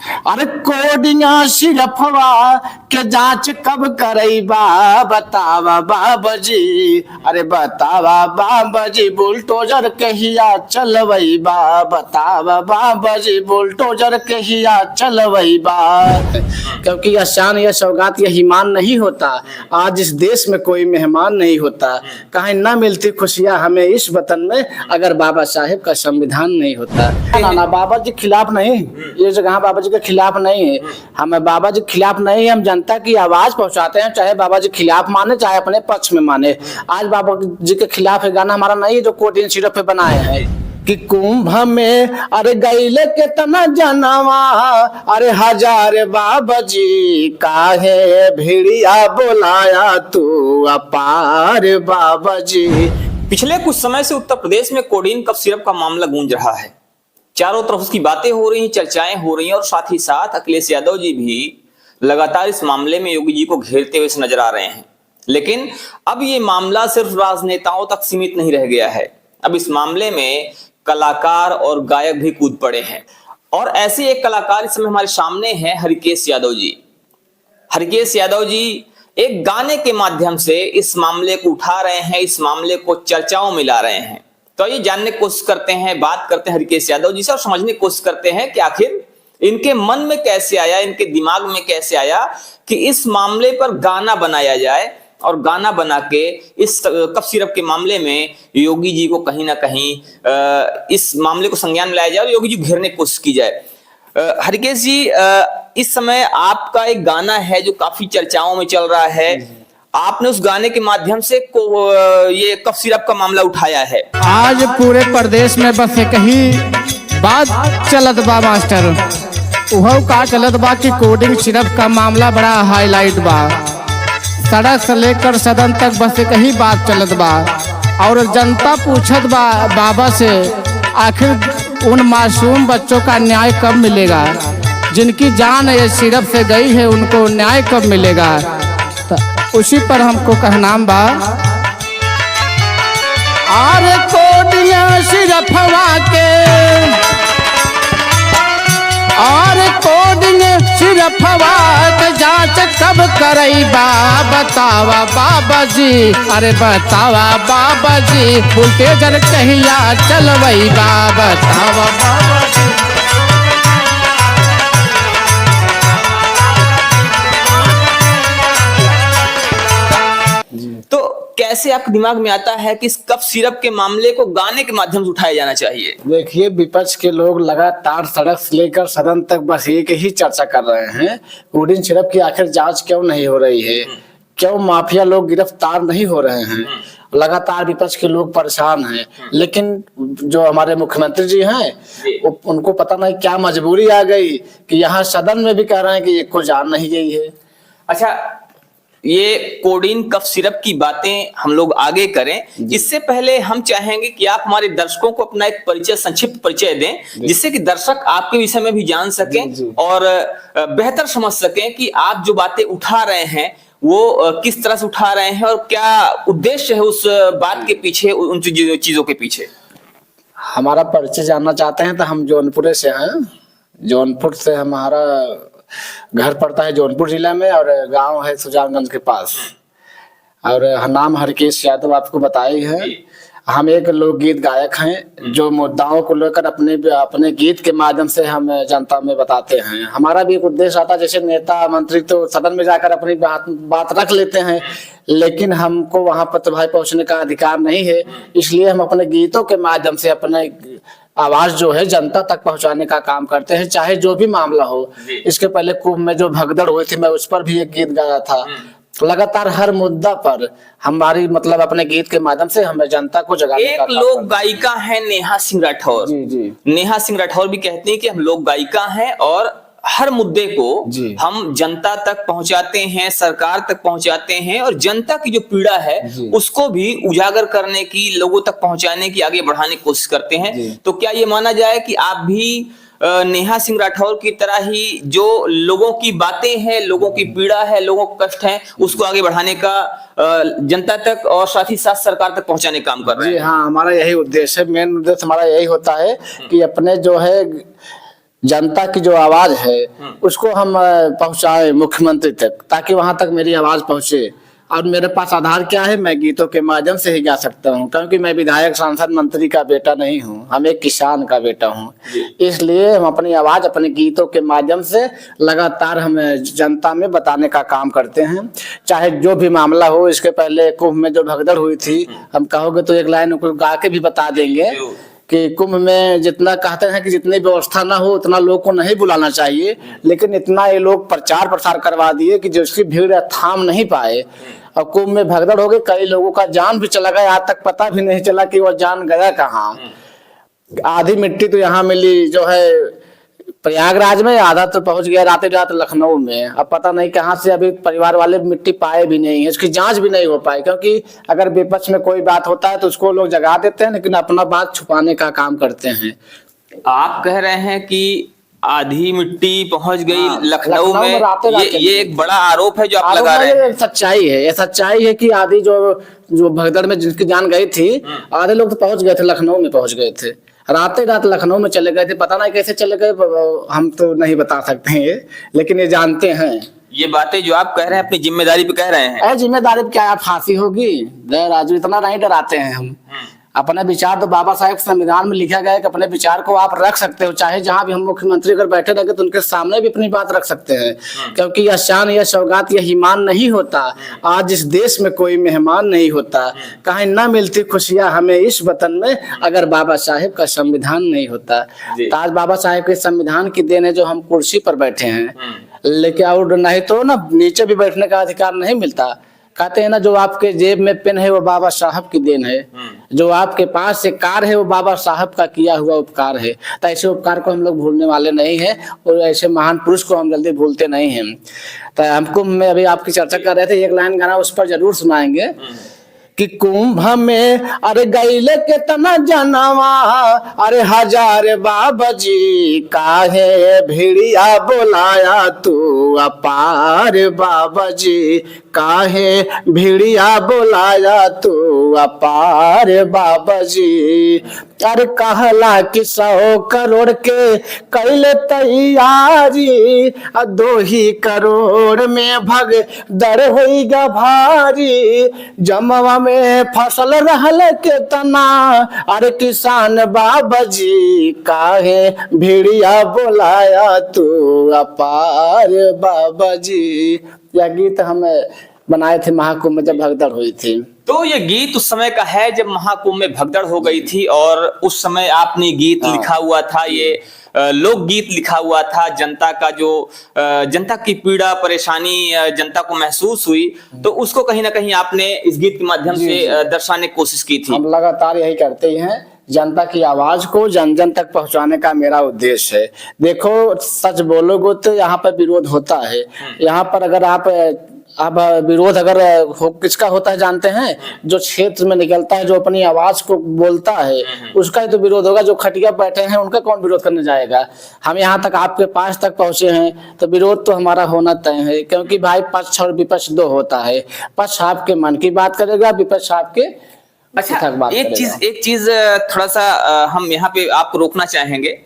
अरे कोडिंगा सिरफवा के जांच कब करैबा बतावा बाबा जी। अरे बतावा बाबा जी बुलडोजर कहिया चलवैबा बतावा बाबा जी बुलडोजर कहिया चलवैबा। क्योंकि आसान या सौगात या ईमान नहीं होता, आज इस देश में कोई मेहमान नहीं होता, कहीं ना मिलती खुशियां हमें इस वतन में अगर बाबा साहेब का संविधान नहीं होता। ना बाबा जी खिलाफ नहीं, ये जगह बाबा जी के खिलाफ नहीं है, हम बाबा जी खिलाफ नहीं है, हम जनता की आवाज पहुंचाते हैं, चाहे बाबा जी खिलाफ माने चाहे अपने पक्ष में माने। आज बाबा जी के खिलाफ है गाना हमारा नहीं है जो कोटिन सिरप पे बनाए हैं कि कुंभ में अरे गैले के तना जनवा अरे हजार बाबा जी काहे भेड़िया बोलाया तू अपार बाबा जी। पिछले कुछ समय से उत्तर प्रदेश में कोडीन कफ सिरप का मामला गूंज रहा है। चारों तरफ उसकी बातें हो रही, चर्चाएं हो रही हैं और साथ ही साथ अखिलेश यादव जी भी लगातार इस मामले में योगी जी को घेरते हुए नजर आ रहे हैं। लेकिन अब ये मामला सिर्फ राजनेताओं तक सीमित नहीं रह गया है, अब इस मामले में कलाकार और गायक भी कूद पड़े हैं। और ऐसे एक कलाकार इस समय हमारे सामने हैं, हरिकेश यादव जी। हरिकेश यादव जी एक गाने के माध्यम से इस मामले को उठा रहे हैं, इस मामले को चर्चाओं में ला रहे हैं। तो ये जानने की कोशिश करते हैं, बात करते हैं हरिकेश यादव जी से और समझने की कोशिश करते हैं कि आखिर इनके मन में कैसे आया, इनके दिमाग में कैसे आया कि इस मामले पर गाना बनाया जाए और गाना बना के इस कफ सिरप के मामले में योगी जी को कहीं ना कहीं इस मामले को संज्ञान में लाया जाए और योगी जी घेरने की कोशिश की जाए। हरिकेश जी, इस समय आपका एक गाना है जो काफी चर्चाओं में चल रहा है, आपने उस गाने के माध्यम से ये कफ सिरप का मामला उठाया है। आज पूरे प्रदेश में बस एक ही बात चलत बा मास्टर, उहो का चलत बा कि कोडिंग सिरप का मामला बड़ा हाईलाइट बा। सड़क से लेकर सदन तक बस एक ही बात चलत बा और जनता पूछत बा बाबा से आखिर उन मासूम बच्चों का न्याय कब मिलेगा, जिनकी जान ये सिरप से गई है उनको न्याय कब मिलेगा। तो उसी पर हमको कहना बा आरे कोडिया सिरफवा के और कोडिंग सिरफवा के जांच कब करैबा बतावा बाबा जी। अरे बतावा बाबा जी बुलडोजर कहिया चलवैबा बतावा बाबा जी। तो कैसे आपके दिमाग में आता है कि इस कफ सिरप के मामले को गाने के माध्यम से उठाया जाना चाहिए? देखिए, विपक्ष के लोग लगातार सड़क से लेकर सदन तक बस एक ही चर्चा कर रहे हैं, कोडिन सिरप की आखिर जांच क्यों नहीं हो रही है, क्यों माफिया लोग गिरफ्तार नहीं हो रहे हैं। लगातार विपक्ष के लोग परेशान हैं, लेकिन जो हमारे मुख्यमंत्री जी हैं उनको पता नहीं क्या मजबूरी आ गई कि यहाँ सदन में भी कह रहे हैं कि एक को जान नहीं गई है। अच्छा, ये कोडीन कफ सिरप की बातें हम लोग आगे करें, इससे पहले हम चाहेंगे कि आप हमारे दर्शकों को अपना एक परिचय, संक्षिप्त परिचय दें, जिससे कि दर्शक आपके विषय में भी जान सकें और बेहतर समझ सकें कि आप जो बातें उठा रहे हैं वो किस तरह से उठा रहे हैं और क्या उद्देश्य है उस बात के पीछे, उन चीजों के पीछे। हमारा परिचय जानना चाहते हैं तो हम जौनपुर से हैं, जौनपुर से हमारा घर पड़ता है जौनपुर जिला में और गांव है सुजानगंज के पास, और नाम हरिकेश यादव आपको बताए है। हम एक लोकगीत गायक हैं जो मुद्दाओं को लेकर अपने गीत के माध्यम से हम जनता में बताते हैं। हमारा भी एक उद्देश्य आता है, जैसे नेता मंत्री तो सदन में जाकर अपनी बात रख लेते हैं, लेकिन हमको वहां पर तो भाई पहुंचने का अधिकार नहीं है, इसलिए हम अपने गीतों के माध्यम से अपने आवाज जो है जनता तक पहुंचाने का काम करते हैं, चाहे जो भी मामला हो। इसके पहले कुंभ में जो भगदड़ हुई थी मैं उस पर भी एक गीत गाया था। लगातार हर मुद्दा पर हमारी मतलब अपने गीत के माध्यम से हमें जनता को जगाने का काम करते हैं। एक लोक गायिका है नेहा सिंह राठौर। जी। नेहा सिंह राठौर भी कहती हैं कि हम लोक गायिका हैं और हर मुद्दे को हम जनता तक पहुंचाते हैं, सरकार तक पहुंचाते हैं और जनता की जो पीड़ा है उसको भी उजागर करने की, लोगों तक पहुंचाने की, आगे बढ़ाने की कोशिश करते हैं। तो क्या ये माना जाए कि आप भी नेहा सिंह राठौर की तरह ही जो लोगों की बातें हैं, लोगों की पीड़ा है, लोगों को कष्ट है, उसको आगे बढ़ाने का जनता तक और साथ ही साथ सरकार तक पहुंचाने का काम कर रहे हैं? हाँ, हमारा यही उद्देश्य है। मेन उद्देश्य हमारा यही होता है कि अपने जो है जनता की जो आवाज है उसको हम पहुंचाए मुख्यमंत्री तक, ताकि वहां तक मेरी आवाज पहुंचे। और मेरे पास आधार क्या है, मैं गीतों के माध्यम से ही गा सकता हूँ, क्योंकि मैं विधायक, सांसद, मंत्री का बेटा नहीं हूँ, हम एक किसान का बेटा हूँ। इसलिए हम अपनी आवाज अपने गीतों के माध्यम से लगातार हम जनता में बताने का काम करते हैं। चाहे जो भी मामला हो, इसके पहले कुंभ में जो भगदड़ हुई थी, हम कहोगे तो एक लाइन गा के भी बता देंगे कि कुंभ में जितना कहते हैं कि जितनी व्यवस्था ना हो उतना लोग को नहीं बुलाना चाहिए, लेकिन इतना ये लोग प्रचार प्रसार करवा दिए कि जिसकी भीड़ थाम नहीं पाए और कुंभ में भगदड़ हो गई। कई लोगों का जान भी चला गया, आज तक पता भी नहीं चला कि वो जान गया कहाँ। आधी मिट्टी तो यहाँ मिली जो है प्रयागराज में, आधा तो पहुंच गया रात रात लखनऊ में। अब पता नहीं कहाँ से अभी परिवार वाले मिट्टी पाए भी नहीं है, इसकी जांच भी नहीं हो पाई, क्योंकि अगर विपक्ष में कोई बात होता है तो उसको लोग जगा देते हैं, लेकिन अपना बात छुपाने का काम करते हैं। आप कह रहे हैं कि आधी मिट्टी पहुंच गई लखनऊ में, राते ये एक बड़ा आरोप है जो आप लगा रहे हैं। सच्चाई है, ये सच्चाई है कि आधी जो भगदड़ में जिनकी जान गई थी, आधे लोग तो पहुंच गए थे, लखनऊ में पहुंच गए थे, रातें रात लखनऊ में चले गए थे। पता नहीं कैसे चले गए, हम तो नहीं बता सकते हैं ये, लेकिन ये जानते हैं। ये बातें जो आप कह रहे हैं अपनी जिम्मेदारी पे कह रहे हैं। जिम्मेदारी पे क्या फांसी होगी? राजू इतना नहीं डराते हैं हम। अपने विचार तो बाबा साहेब संविधान में लिखा गया है कि अपने विचार को आप रख सकते हो, चाहे जहां भी हम मुख्यमंत्री अगर बैठे रहेंगे तो उनके सामने भी अपनी बात रख सकते हैं, क्योंकि यह शान, यह सौगात, यह ईमान नहीं होता। आज इस देश में कोई मेहमान नहीं होता, कहीं ना मिलती खुशियां हमें इस वतन में अगर बाबा साहेब का संविधान नहीं होता। तो आज बाबा साहेब के संविधान की देन है जो हम कुर्सी पर बैठे हैं, लेकिन और नहीं तो ना नीचे भी बैठने का अधिकार नहीं मिलता। कहते हैं ना, जो आपके जेब में पेन है वो बाबा साहब की देन है, जो आपके पास एक कार है वो बाबा साहब का किया हुआ उपकार है। तो ऐसे उपकार को हम लोग भूलने वाले नहीं हैं, और ऐसे महान पुरुष को हम जल्दी भूलते नहीं हैं। तो हमको, मैं अभी आपकी चर्चा कर रहे थे, एक लाइन गाना उस पर जरूर सुनाएंगे कि कुंभ में अरे गईले के तना जनवा, अरे हजार बाबा जी काहे भिड़िया बोलाया तू अपार, बाबा जी काहे भिड़िया बोलाया तू अपार, बाबा जी। अरे कहला कि 100 करोड़ के कैले तैयारी, 2 ही करोड़ में भग दर होइगा भारी, जमवा में फसल रहल के तना, अरे किसान बाबा जी काहे भिड़िया बोलाया तू अपार, बाबा जी। यह गीत हम बनाए थे महाकुंभ में जब भगदड़ हुई थी। तो ये गीत उस समय का है जब महाकुंभ में भगदड़ हो गई थी, और उस समय आपने गीत लिखा हुआ था, ये लोकगीत लिखा हुआ था। जनता का जो जनता की पीड़ा परेशानी जनता को महसूस हुई, तो उसको कहीं ना कहीं आपने इस गीत के माध्यम से दर्शाने की कोशिश की थी। हम लगातार यही करते हैं, जनता की आवाज को जन जन तक पहुंचाने का मेरा उद्देश्य है। देखो, सच बोलोगे तो यहाँ पर विरोध होता है। यहाँ पर अगर आप अब विरोध अगर हो किसका होता है जानते हैं? जो क्षेत्र में निकलता है, जो अपनी आवाज को बोलता है, उसका ही तो विरोध होगा। जो खटिया बैठे हैं उनका कौन विरोध करने जाएगा? हम यहाँ तक आपके पास तक पहुंचे हैं तो विरोध तो हमारा होना तय है, क्योंकि भाई पक्ष और विपक्ष 2 होता है। पक्ष आपके मन की बात करेगा, विपक्ष आपके अच्छा, एक चीज थोड़ा सा हम यहाँ पे आपको रोकना चाहेंगे।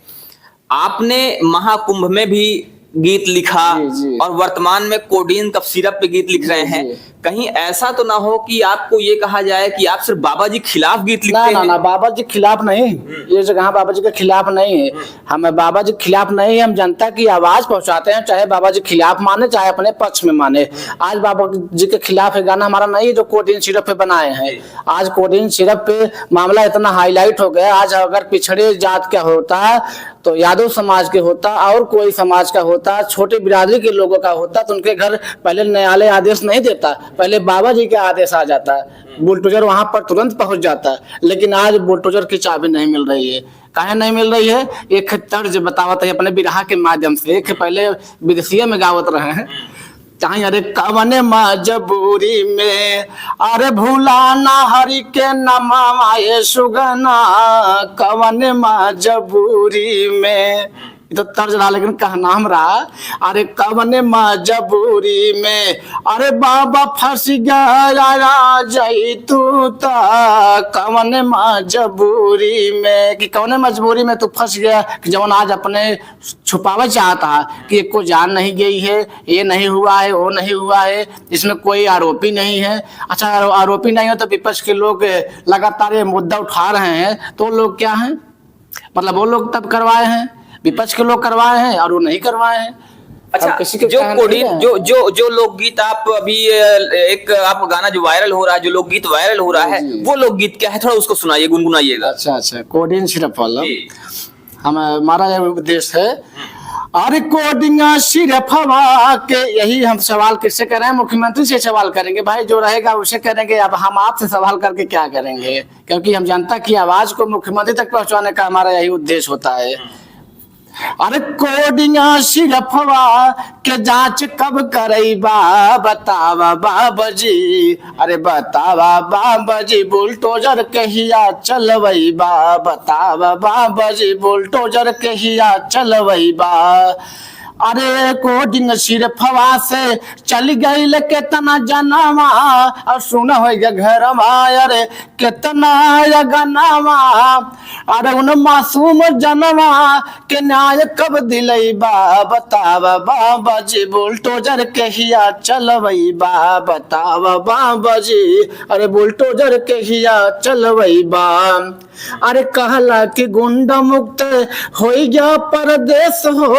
आपने महाकुंभ में भी गीत लिखा, जी। और वर्तमान में कोडीन कफ सिरप पे गीत लिख रहे हैं। कहीं ऐसा तो ना हो कि आपको ये कहा जाए कि आप सिर्फ बाबा जी खिलाफ गीत लिखते हैं? ना, बाबा जी खिलाफ नहीं, ये जगह बाबा जी के खिलाफ नहीं है। हम बाबा जी खिलाफ नहीं है, हम जनता की आवाज पहुंचाते हैं, चाहे बाबा जी खिलाफ माने चाहे अपने पक्ष में माने। आज बाबा जी के खिलाफ गाना हमारा नहीं है जो कोडीन सिरप पे बनाए हैं। आज कोडीन सिरप पे मामला इतना हाईलाइट हो गया। आज अगर पिछड़े जात का होता तो यादव समाज के होता, और कोई समाज का होता, छोटे बिरादरी के लोगों का होता, तो उनके घर पहले न्यायालय आदेश नहीं देता, पहले बाबा जी का आदेश आ जाता, बुलडोजर वहां पर तुरंत पहुंच जाता। लेकिन आज बुलडोजर की चाबी नहीं मिल रही है। काहे नहीं मिल रही है? एक तर्ज बतावत है अपने बिरहा के माध्यम से। एक पहले विदेशिया में गावत रहे हैं, चाहे अरे कवने मजबूरी में अरे भूलाना हरि के नमाए सुगना, कवने मजबूरी में ये तो तर्ज रहा, लेकिन कहना हमरा अरे कवने मजबूरी में अरे बाबा फंस गया जई तू कवने मजबूरी में, कि कवने मजबूरी में तू फंस गया कि जवन आज अपने छुपावा चाहता कि एक को जान नहीं गई है, ये नहीं हुआ है, वो नहीं हुआ है, इसमें कोई आरोपी नहीं है। अच्छा आरोपी नहीं हो तो विपक्ष के लोग लगातार ये मुद्दा उठा रहे हैं, तो लोग क्या हैं, मतलब वो लोग तब करवाए हैं, विपक्ष के लोग करवाए हैं और वो नहीं करवाए हैं। अच्छा, किसी के जो कहने कोडिन नहीं जो जो जो लोकगीत आप अभी एक आप गाना जो वायरल हो रहा है, जो लोकगीत वायरल हो रहा है, जी। वो लोकगीत क्या है, थोड़ा उसको सुनाइए, गुनगुनाइएगा। अच्छा कोडिंग सिर्फ वाला जी। हमारा यह उद्देश्य है। अरे कोडिंग सिर्फ हवा के, यही हम सवाल किससे कर रहे हैं, मुख्यमंत्री से सवाल करेंगे भाई, जो रहेगा उसे करेंगे। अब हम आपसे सवाल करके क्या करेंगे, क्योंकि हम जनता की आवाज को मुख्यमंत्री तक पहुंचाने का हमारा यही उद्देश्य होता है। अरे कोडिंग सिर्फ हवा के जांच कब करेबा बतावा बाबा जी, अरे बतावा बाबा जी बुलडोजर कहिया चलवैबा, बतावा बाबा जी बुलडोजर कहिया चलवैबा। अरे कोडिंग सिर्फ हवा से चल गई कितना जनवा और सुन हो घरवा, अरे कितना गनवा, अरे उन मासूम जनवा के न्याय कब दिलैबा बतावा बाबा जी बुलडोजर कहिया चलवैबा, बतावा बाबा जी अरे बुलडोजर कहिया चलवैबा। अरे कहला कि गुंडा मुक्त हो गया परदेश हो,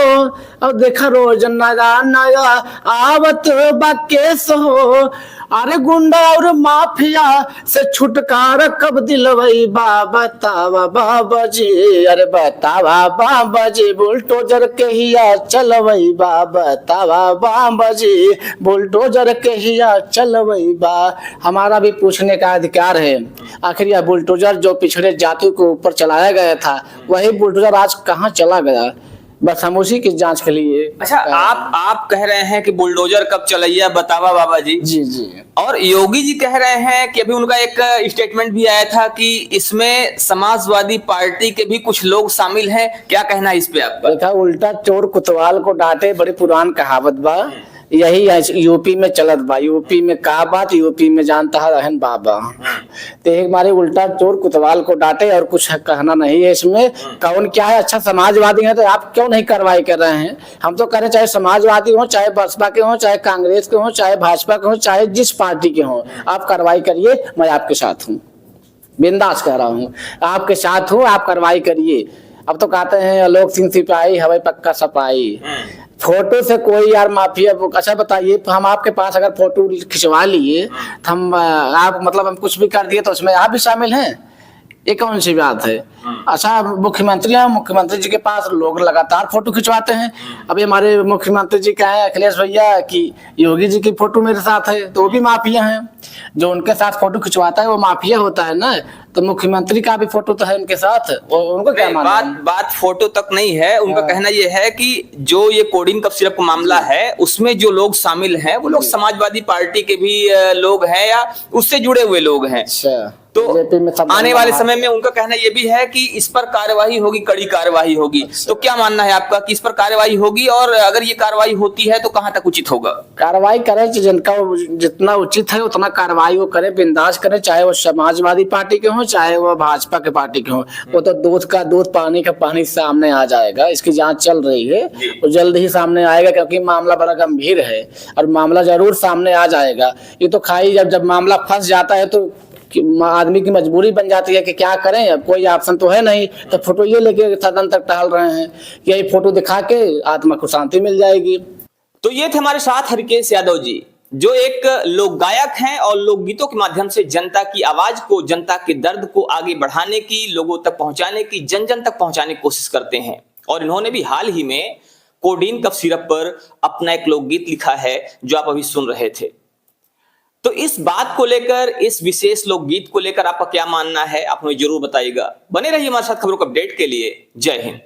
अब देखा रोज नया नया आवत बाकेस हो। अरे गुंडा और माफिया से छुटकारा कब दिलवैबा बतावा बाबा जी, अरे बतावा बाबा जी बुलडोजर कहिया चलवैबा, बतावा बाबा जी बुलडोजर कहिया चलवैबा। हमारा भी पूछने का अधिकार है, आखिर यह बुलडोजर जो पिछड़े जाति को ऊपर चलाया गया था, वही बुलडोजर आज कहाँ चला गया, बस हम उसी की जांच के लिए। अच्छा, आप कह रहे हैं कि बुलडोजर कब चलैया बतावा बाबा जी। जी जी। और योगी जी कह रहे हैं कि अभी उनका एक स्टेटमेंट भी आया था कि इसमें समाजवादी पार्टी के भी कुछ लोग शामिल हैं, क्या कहना है इस पे आपका? देखा, उल्टा चोर कुतवाल को डांटे, बड़ी पुरान कहावत बा, यही है यूपी में चलत बा। यूपी में का बात, यूपी में जानता है रहन बाबा। तो एक बारे उल्टा चोर कुतवाल को डांटे और कुछ कहना नहीं है इसमें। कौन क्या है, अच्छा समाजवादी है तो आप क्यों नहीं कार्रवाई कर रहे हैं? हम तो करें, चाहे समाजवादी हो, चाहे बसपा के हो, चाहे कांग्रेस के हो, चाहे भाजपा के हो, चाहे जिस पार्टी के हो, आप कार्रवाई करिए, मैं आपके साथ हूँ, बिंदास कह रहा हूँ, आपके साथ हूँ, आप कार्रवाई करिए। अब तो कहते हैं आलोक सिंह सिपाही हवाई पक्का सपाई, फोटो से कोई यार माफिया। अच्छा बताइए, हम आपके पास अगर फोटो खिंचवा लिए तो हम आप मतलब हम कुछ भी कर दिए तो उसमें आप भी शामिल हैं, ये कौन सी बात है? अच्छा, मुख्यमंत्री जी के पास लोग लगातार फोटो खिंचवाते हैं। अभी हमारे मुख्यमंत्री जी क्या है, अखिलेश भैया की योगी जी की फोटो मेरे साथ है, तो वो भी माफिया हैं। जो उनके साथ फोटो खिंचवाता है वो माफिया होता है ना, तो मुख्यमंत्री का भी फोटो तो है उनके साथ, उनको क्या मानना है? बात फोटो तक नहीं है, उनका कहना यह है कि जो ये कोडिंग कफ सिरप का मामला है उसमें जो लोग शामिल हैं वो लोग समाजवादी पार्टी के भी लोग हैं या उससे जुड़े हुए लोग हैं। अच्छा, तो आने वाले समय में उनका कहना यह भी है कि इस पर कार्यवाही होगी, कड़ी कार्यवाही होगी। तो क्या मानना है आपका कि इस पर कार्यवाही होगी, और अगर ये कार्यवाही होती है तो कहां तक उचित होगा? कार्रवाई करें, जिनका जितना उचित है उतना कार्रवाई वो करे, बिंदास करे, चाहे वो समाजवादी पार्टी के हो, चाहे वो भाजपा के पार्टी के हो। वो तो दूध का दूध, पानी का पानी सामने आ जाएगा। इसकी जांच चल रही है, वो जल्द ही सामने आएगा, क्योंकि मामला बड़ा गंभीर है और मामला जरूर सामने आ जाएगा। ये तो खाई जब मामला फंस जाता है तो आदमी की मजबूरी बन जाती है कि क्या करें, अब कोई ऑप्शन तो है नहीं, तो फोटो ये लेके सदन तक टहल रहे हैं, यही फोटो दिखा के आत्मा को शांति मिल जाएगी। तो ये थे हमारे साथ हरकेश यादव जी, जो एक लोक गायक हैं और लोकगीतों के माध्यम से जनता की आवाज को, जनता के दर्द को आगे बढ़ाने की, लोगों तक पहुंचाने की, जन जन तक पहुंचाने की कोशिश करते हैं। और इन्होंने भी हाल ही में कोडीन कफ सिरप पर अपना एक लोकगीत लिखा है जो आप अभी सुन रहे थे। तो इस बात को लेकर, इस विशेष लोकगीत को लेकर आपका क्या मानना है, आप हमें जरूर बताइएगा। बने रहिए हमारे साथ खबरों को अपडेट के लिए। जय हिंद।